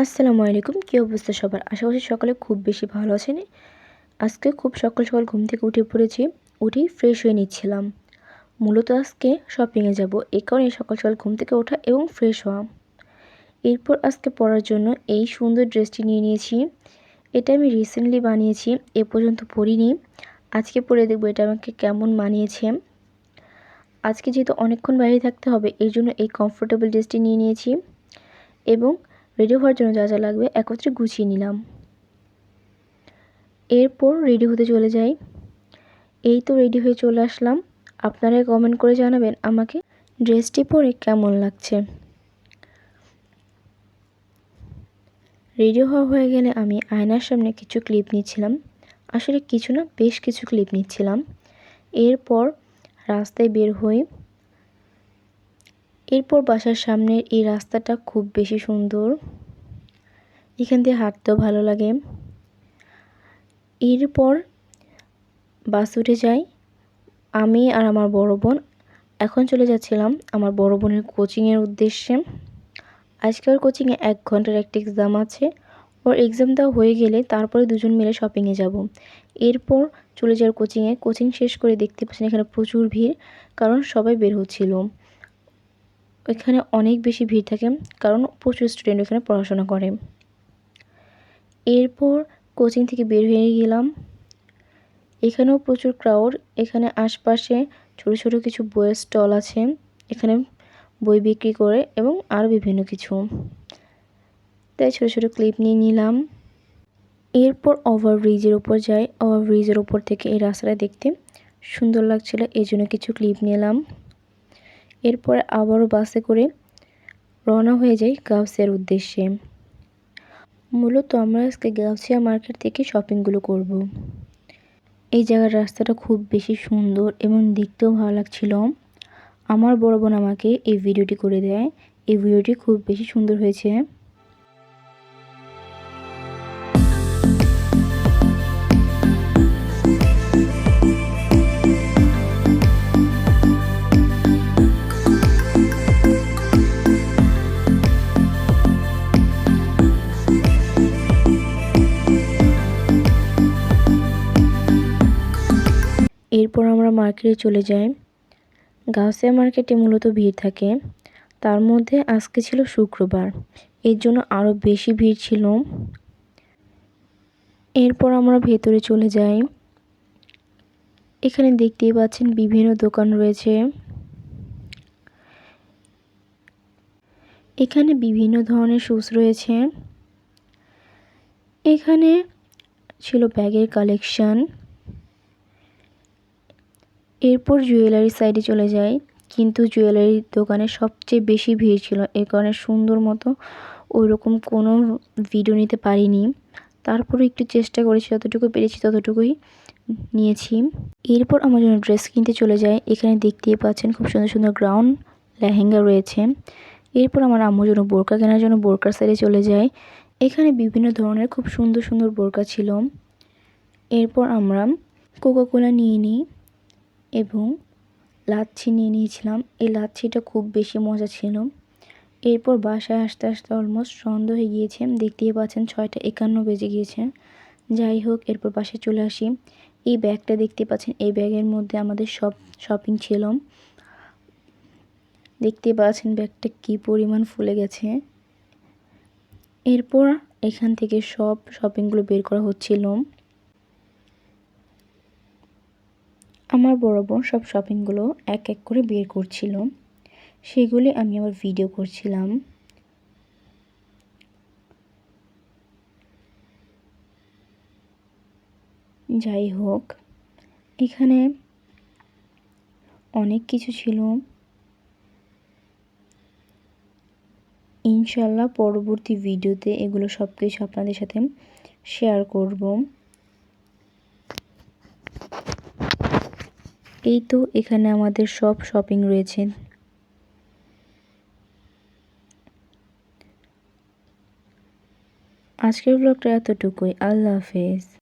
আসসালামু আলাইকুম। কী অবস্থা সবার? আশা করছি সকালে খুব বেশি ভালো আছেন। আজকে খুব সকাল সকাল ঘুম থেকে উঠে পড়েছি। উঠেই ফ্রেশ হয়ে নিচ্ছিলাম। মূলত আজকে শপিংয়ে যাব, এই কারণে সকাল সকাল ঘুম থেকে ওঠা এবং ফ্রেশ হওয়া। এরপর আজকে পরার জন্য এই সুন্দর ড্রেসটি নিয়ে নিয়েছি। এটা আমি রিসেন্টলি বানিয়েছি, এ পর্যন্ত পরিনি। আজকে পরে দেখব এটা আমাকে কেমন মানিয়েছে। আজকে যেহেতু অনেকক্ষণ বাইরে থাকতে হবে, এই জন্য এই কমফোর্টেবল ড্রেসটি নিয়ে নিয়েছি এবং রেডি হওয়ার জন্য যা যা লাগবে একত্রে গুছিয়ে নিলাম। এরপর রেডি হতে চলে যাই। এই তো রেডি হয়ে চলে আসলাম। আপনারা কমেন্ট করে জানাবেন আমাকে ড্রেসটি পরে কেমন লাগছে। রেডি হওয়া হয়ে গেলে আমি আয়নার সামনে কিছু ক্লিপ নিচ্ছিলাম। আসলে কিছু না, বেশ কিছু ক্লিপ নিচ্ছিলাম। এরপর রাস্তায় বের হই। এরপর বাসার সামনের এই রাস্তাটা খুব বেশি সুন্দর, এখান দিয়ে হাঁটতেও ভালো লাগে। এরপর বাস উঠে যাই। আমি আর আমার বড় বোন এখন চলে যাচ্ছিলাম আমার বড় বোনের কোচিংয়ের উদ্দেশ্যে। আজকের কোচিংয়ে 1 ঘন্টার একটা এক্সাম আছে। ওর এক্সামটা হয়ে গেলে তারপরে দুজন মিলে শপিংয়ে যাব। এরপর চলে যাওয়ার কোচিংয়ে। কোচিং শেষ করে দেখতে পাচ্ছেন এখানে প্রচুর ভিড়, কারণ সবাই বের হচ্ছিল। এখানে অনেক বেশি ভিড় থাকে, কারণ প্রচুর স্টুডেন্ট এখানে পড়াশোনা করে। এরপর কোচিং থেকে বের হয়ে গেলাম। এখানেও প্রচুর ক্রাউড। এখানে আশপাশে ছোট ছোট কিছু বইয়ের স্টল আছে, এখানে বই বিক্রি করে এবং আরও বিভিন্ন কিছু। তাই ছোট ছোট ক্লিপ নিয়ে নিলাম। এরপর ওভারব্রিজের উপর যাই। ওভারব্রিজের উপর থেকে এই রাস্তাটা দেখতে সুন্দর লাগছিল, এই জন্য কিছু ক্লিপ নিলাম। এরপর আবারও বাসে করে রওনা হয়ে যাই গাউসিয়ার উদ্দেশ্যে। মূলত আমরা আজকে গাউসিয়া মার্কেট থেকে শপিংগুলো করব। এই জায়গার রাস্তাটা খুব বেশি সুন্দর এবং দেখতেও ভালো লাগছিল। আমার বড় বোন আমাকে এই ভিডিওটি করে দেয়। এই ভিডিওটি খুব বেশি সুন্দর হয়েছে। এরপর আমরা মার্কেটে চলে যাই। গাউসিয়া মার্কেটে মূলত ভিড় থাকে, তার মধ্যে আজকে ছিল শুক্রবার, এর জন্য আরও বেশি ভিড় ছিল। এরপর আমরা ভেতরে চলে যাই। এখানে দেখতেই পাচ্ছেন বিভিন্ন দোকান রয়েছে। এখানে বিভিন্ন ধরনের শুজ রয়েছে। এখানে ছিল ব্যাগের কালেকশন। এরপর জুয়েলারি সাইডে চলে যাই, কিন্তু জুয়েলারির দোকানে সবচেয়ে বেশি ভিড় ছিল, এর কারণে সুন্দর মতো ওইরকম কোনো ভিডিও নিতে পারিনি। তারপরে একটু চেষ্টা করেছি, যতটুকু পেরেছি ততটুকুই নিয়েছি। এরপর আমার জন্য ড্রেস কিনতে চলে যাই। এখানে দেখতেই পাচ্ছেন খুব সুন্দর সুন্দর গ্রাউন লেহেঙ্গা রয়েছে। এরপর আমার আম্মুর জন্য বোরকা কেনার জন্য বোরকার সাইডে চলে যাই। এখানে বিভিন্ন ধরনের খুব সুন্দর সুন্দর বোরকা ছিল। এরপর আমরা কোকাকোলা নিয়ে নিই এবং লাচ্ছি নিয়ে নিয়েছিলাম। এই লাচ্ছিটা খুব বেশি মজা ছিল। এরপর বাসায় আসতে আসতে অলমোস্ট সন্ধ্যা হয়ে গিয়েছে, দেখতেই পাচ্ছেন 6:51 বেজে গিয়েছে। যাই হোক, এরপর বাসায় চলে আসি। এই ব্যাগটা দেখতে পাচ্ছেন, এই ব্যাগের মধ্যে আমাদের সব শপিং ছিল। দেখতে পাচ্ছেন ব্যাগটা কি পরিমাণ ফুলে গেছে। এরপর এখান থেকে সব শপিংগুলো বের করা হচ্ছিল। আমার বড় বোন সব শপিংগুলো এক এক করে বের করছিল, সেগুলি আমি আবার ভিডিও করছিলাম। যাই হোক, এখানে অনেক কিছু ছিল। ইনশাল্লাহ পরবর্তী ভিডিওতে এগুলো সব কিছু আপনাদের সাথে শেয়ার করব। এই তো এখানে আমাদের সব শপিং রয়েছে। আজকের ব্লগটা এতটুকুই। আল্লাহ হাফেজ।